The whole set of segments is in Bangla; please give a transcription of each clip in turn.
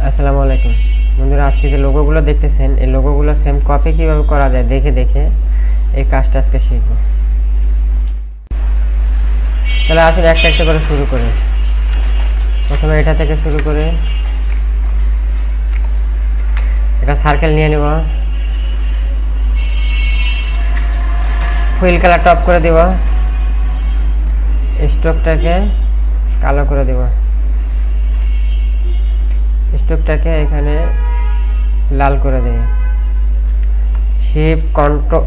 আসসালামু আলাইকুম বন্ধুরা, আজকে যে লোগোগুলো দেখতেছেন এই লোগোগুলো সেম কপি কিভাবে করা যায় দেখে দেখে এই কাজটা আজকে শিখব। তাহলে আসলে একটা একটা করে শুরু করি। প্রথমে এটা থেকে শুরু করে একটা সার্কেল নিয়ে নেব, হুইল কালার টপ করে দেব, স্ট্রোকটাকে কালো করে দেব, স্ট্রোকটাকে এখানে লাল করে দেব। Shift control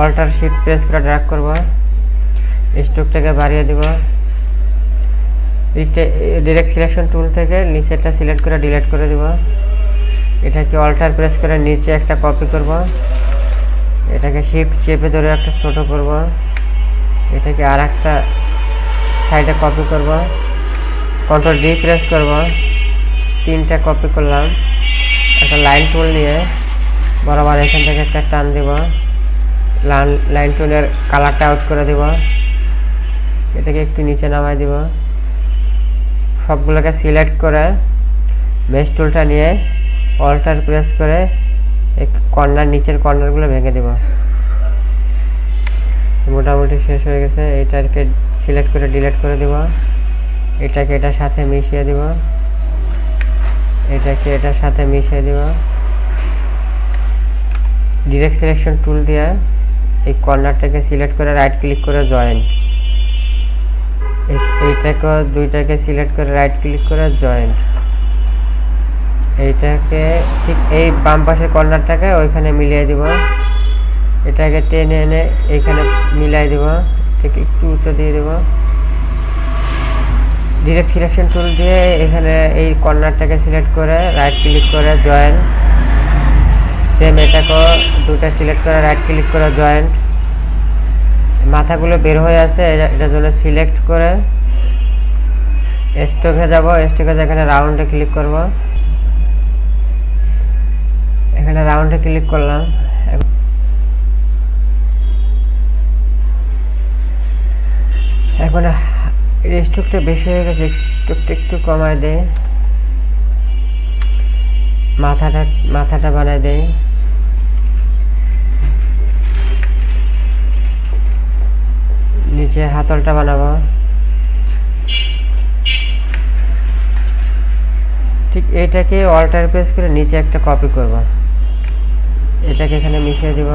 alt shift press করে ড্র্যাগ করব, স্ট্রোকটাকে বাড়িয়ে দেব। ডাইরেক্ট সিলেকশন টুল থেকে নিচেরটা সিলেক্ট করে ডিলিট করে দেব। এটাকে অল্টার প্রেস করে নিচে একটা কপি করব, এটাকে শিফট চেপে ধরে একটা ছোট করব, এটাকে আর একটা সাইডে কপি করব, কন্ট্রোল ডি প্রেস করব, তিনটা কপি করলাম। একটা লাইন টুল নিয়ে বরাবর এখান থেকে একটা টান দেব, লাইন টুলের কালারটা আউট করে দেব, এটাকে একটু নিচে নামাই দেব। সবগুলোকে সিলেক্ট করে মেশ টুলটা নিয়ে অল্টার প্রেস করে এক কর্নার নিচের কর্নারগুলো ভেঙে দেব। মোটামুটি শেষ হয়ে গেছে। এটাকে সিলেক্ট করে ডিলিট করে দেব, এটাকে এটার সাথে মিশিয়ে দেব, এটাকে এটার সাথে মিশিয়ে দেব। ডাইরেক্ট সিলেকশন টুল দিয়ে এই কর্নারটাকে সিলেক্ট করে রাইট ক্লিক করে জয়েন্ট, এইটাকে দুইটাকে সিলেক্ট করে রাইট ক্লিক করে জয়েন্ট, এইটাকে ঠিক এই বাম পাশের কর্নারটাকে ওইখানে মিলিয়ে দিব, এটাকে টেনে এনে এইখানে মিলাই দিব, ঠিক একটু উঁচু দিয়ে দেব। ডাইরেক্ট সিলেকশন টুল দিয়ে এখানে এই কর্নারটাকে সিলেক্ট করে রাইট ক্লিক করে জয়েন্ট, সেম এটাকেও দুটা সিলেক্ট করে রাইট ক্লিক করে জয়েন্ট। মাথাগুলো বের হয়ে আছে, এটার জন্য সিলেক্ট করে স্ট্রোকে যাব, স্ট্রোকে এখানে রাউন্ডে ক্লিক করব, এখানে রাউন্ডে ক্লিক করলাম। এখন স্ট্রোকটা বেশি হয়ে গেছে, স্ট্রোকটা একটু কমায় দেয়, মাথাটা বানায় দেয়। নিচে হাতলটা বানাবো, ঠিক এটাকে অল্টার প্রেস করে নিচে একটা কপি করব, এটাকে এখানে মিশিয়ে দিব,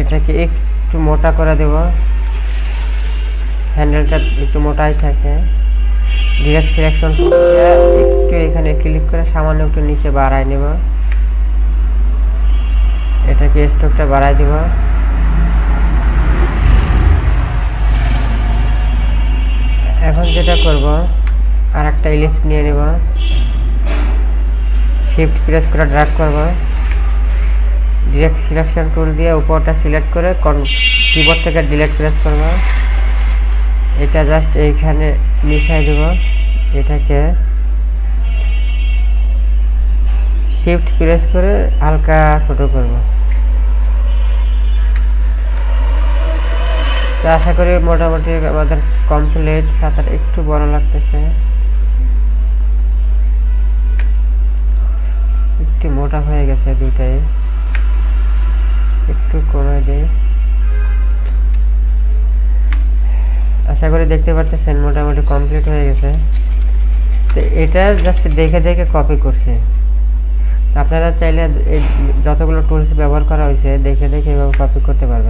এটাকে একটু মোটা করে দেব, হ্যান্ডেলটা একটু মোটাই থাকে। ডাইরেক্ট সিলেকশন একটু এখানে ক্লিক করে সামান্য একটু নিচে বাড়ায় নেব, এটাকে স্ট্রোকটা বাড়াই দিব। এখন যেটা করব, আর একটা ইলিপস নিয়ে নেব, শিফট প্রেস করে ড্র্যাগ করব, ডাইরেক্ট সিলেকশন টুল দিয়ে উপরটা সিলেক্ট করে কিবোর্ড থেকে ডিলিট প্রেস করব, এটা জাস্ট এইখানে মিশাই দেব, এটাকে শিফট প্রেস করে হালকা ছোট করব। তো আশা করি মোটামুটি আমাদের কমপ্লিট। সাঁতার একটু বড় লাগতেছে, একটু মোটা হয়ে গেছে, দুইটাই একটু কমে দেই। আশা করি দেখতে পাচ্ছেন মোটামুটি কমপ্লিট হয়ে গেছে। তো এটা জাস্ট দেখে দেখে কপি করছে। আপনারা চাইলে যতগুলো টুলস ব্যবহার করা হয়েছে দেখে দেখে এভাবে কপি করতে পারবেন।